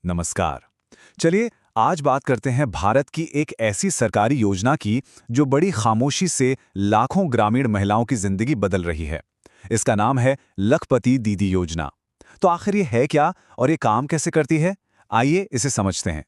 नमस्कार। चलिए आज बात करते हैं भारत की एक ऐसी सरकारी योजना की जो बड़ी खामोशी से लाखों ग्रामीण महिलाओं की जिंदगी बदल रही है। इसका नाम है लखपति दीदी योजना। तो आखिर ये है क्या और ये काम कैसे करती है? आइए इसे समझते हैं।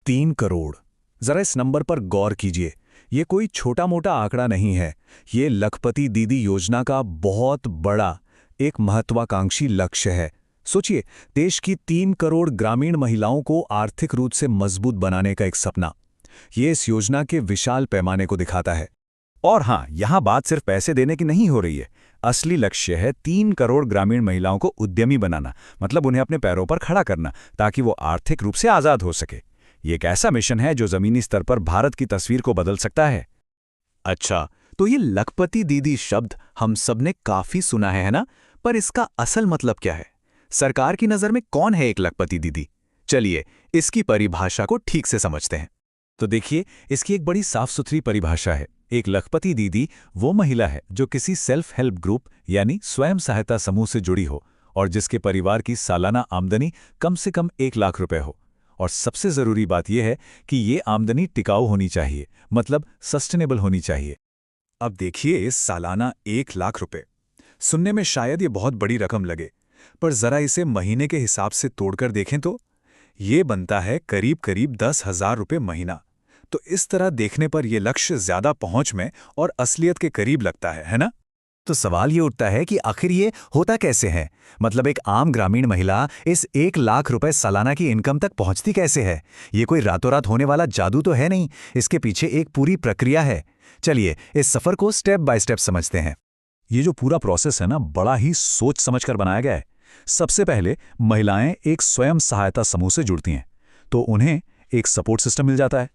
3 करोड़। जरा इस नंबर पर गौर कीजिए। ये कोई छोटा मोटा आंकड़ा नहीं है। ये लखपति दीदी योजना का बहुत बड़ा एक महत्वाकांक्षी लक्ष्य है। सोचिए, देश की 3 करोड़ ग्रामीण महिलाओं को आर्थिक रूप से मजबूत बनाने का एक सपना। ये इस योजना के विशाल पैमाने को दिखाता है। और हाँ, यहाँ बात सिर्फ पैसे देने की नहीं हो रही है। असली लक्ष्य है 3 करोड़ ग्रामीण महिलाओं को उद्यमी बनाना, मतलब उन्हें अपने पैरों पर खड़ा करना ताकि वो आर्थिक रूप से आज़ाद हो सके। ये एक ऐसा मिशन है जो जमीनी स्तर पर भारत की तस्वीर को बदल सकता है। अच्छा, तो ये लखपति दीदी शब्द हम सबने काफी सुना है ना? पर इसका असल मतलब क्या है? सरकार की नज़र में कौन है एक लखपति दीदी? चलिए इसकी परिभाषा को ठीक से समझते हैं। तो देखिए, इसकी एक बड़ी साफ सुथरी परिभाषा है। एक लखपति दीदी वो महिला है जो किसी सेल्फ हेल्प ग्रुप यानी स्वयं सहायता समूह से जुड़ी हो और जिसके परिवार की सालाना आमदनी कम से कम 1 लाख रुपए हो। और सबसे ज़रूरी बात यह है कि ये आमदनी टिकाऊ होनी चाहिए, मतलब सस्टेनेबल होनी चाहिए। अब देखिए, सालाना 1 लाख रुपए सुनने में शायद ये बहुत बड़ी रकम लगे, पर जरा इसे महीने के हिसाब से तोड़कर देखें तो ये बनता है करीब करीब 10,000 रुपये महीना। तो इस तरह देखने पर यह लक्ष्य ज्यादा पहुंच में और असलियत के करीब लगता है ना? तो सवाल ये उठता है कि आखिर ये होता कैसे है? मतलब एक आम ग्रामीण महिला इस 1 लाख रुपए सालाना की इनकम तक पहुंचती कैसे है? ये कोई रातों रात होने वाला जादू तो है नहीं। इसके पीछे एक पूरी प्रक्रिया है। चलिए इस सफर को स्टेप बाय स्टेप समझते हैं। ये जो पूरा प्रोसेस है ना, बड़ा ही सोच समझकर बनाया गया है। सबसे पहले महिलाएं एक स्वयं सहायता समूह से जुड़ती हैं, तो उन्हें एक सपोर्ट सिस्टम मिल जाता है।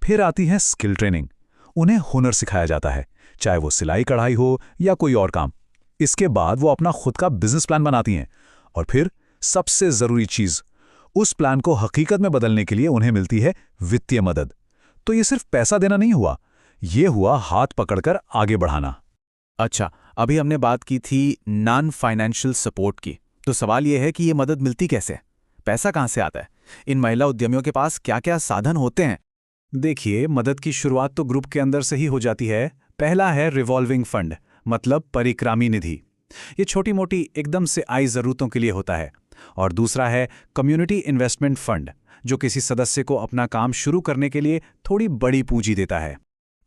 फिर आती है स्किल ट्रेनिंग। उन्हें हुनर सिखाया जाता है, चाहे वो सिलाई कढ़ाई हो या कोई और काम। इसके बाद वो अपना खुद का बिजनेस प्लान बनाती हैं और फिर सबसे ज़रूरी चीज़, उस प्लान को हकीकत में बदलने के लिए उन्हें मिलती है वित्तीय मदद। तो ये सिर्फ पैसा देना नहीं हुआ, ये हुआ हाथ पकड़कर आगे बढ़ाना। अच्छा, अभी हमने बात की थी नॉन फाइनेंशियल सपोर्ट की। तो सवाल यह है कि ये मदद मिलती कैसे? पैसा कहाँ से आता है? इन महिला उद्यमियों के पास क्या क्या साधन होते हैं? देखिए, मदद की शुरुआत तो ग्रुप के अंदर से ही हो जाती है। पहला है रिवॉल्विंग फंड, मतलब परिक्रामी निधि। ये छोटी मोटी एकदम से आई ज़रूरतों के लिए होता है। और दूसरा है कम्युनिटी इन्वेस्टमेंट फंड, जो किसी सदस्य को अपना काम शुरू करने के लिए थोड़ी बड़ी पूंजी देता है।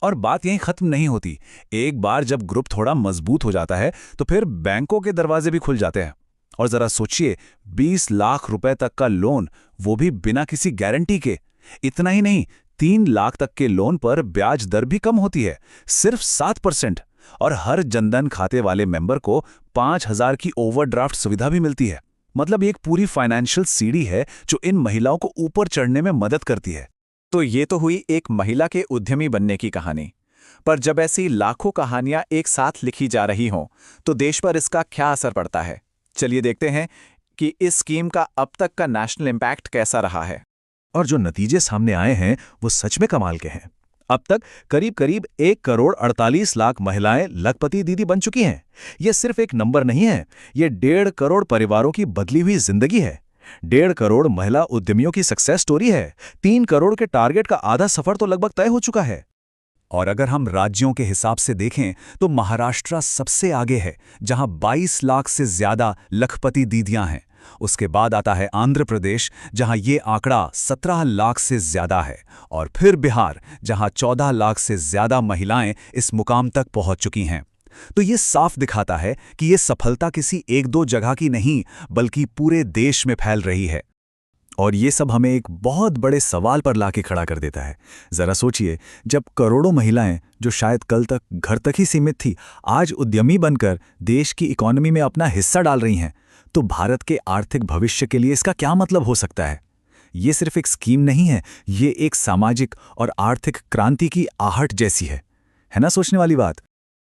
और बात यहीं खत्म नहीं होती। एक बार जब ग्रुप थोड़ा मजबूत हो जाता है तो फिर बैंकों के दरवाजे भी खुल जाते हैं। और जरा सोचिए, 20 लाख रुपए तक का लोन, वो भी बिना किसी गारंटी के। इतना ही नहीं, 3 लाख तक के लोन पर ब्याज दर भी कम होती है, सिर्फ 7%। और हर जनधन खाते वाले मेंबर को 5,000 की ओवरड्राफ्ट सुविधा भी मिलती है। मतलब एक पूरी फाइनेंशियल सीढ़ी है जो इन महिलाओं को ऊपर चढ़ने में मदद करती है। तो ये तो हुई एक महिला के उद्यमी बनने की कहानी। पर जब ऐसी लाखों कहानियां एक साथ लिखी जा रही हों, तो देश पर इसका क्या असर पड़ता है? चलिए देखते हैं कि इस स्कीम का अब तक का नेशनल इम्पैक्ट कैसा रहा है। और जो नतीजे सामने आए हैं वो सच में कमाल के हैं। अब तक करीब करीब 1 करोड़ 48 लाख महिलाएं लखपति दीदी बन चुकी हैं। यह सिर्फ एक नंबर नहीं है, ये 1.5 करोड़ परिवारों की बदली हुई जिंदगी है। 1.5 करोड़ महिला उद्यमियों की सक्सेस स्टोरी है। 3 करोड़ के टारगेट का आधा सफर तो लगभग तय हो चुका है। और अगर हम राज्यों के हिसाब से देखें तो महाराष्ट्र सबसे आगे है, जहां 22 लाख से ज्यादा लखपति दीदियां हैं। उसके बाद आता है आंध्र प्रदेश, जहां ये आंकड़ा 17 लाख से ज्यादा है। और फिर बिहार, जहां 14 लाख से ज्यादा महिलाएं इस मुकाम तक पहुंच चुकी हैं। तो ये साफ दिखाता है कि ये सफलता किसी एक दो जगह की नहीं, बल्कि पूरे देश में फैल रही है। और ये सब हमें एक बहुत बड़े सवाल पर लाके खड़ा कर देता है। जरा सोचिए, जब करोड़ों महिलाएं जो शायद कल तक घर तक ही सीमित थी, आज उद्यमी बनकर देश की इकोनॉमी में अपना हिस्सा डाल रही हैं, तो भारत के आर्थिक भविष्य के लिए इसका क्या मतलब हो सकता है? ये सिर्फ एक स्कीम नहीं है, ये एक सामाजिक और आर्थिक क्रांति की आहट जैसी है ना? सोचने वाली बात।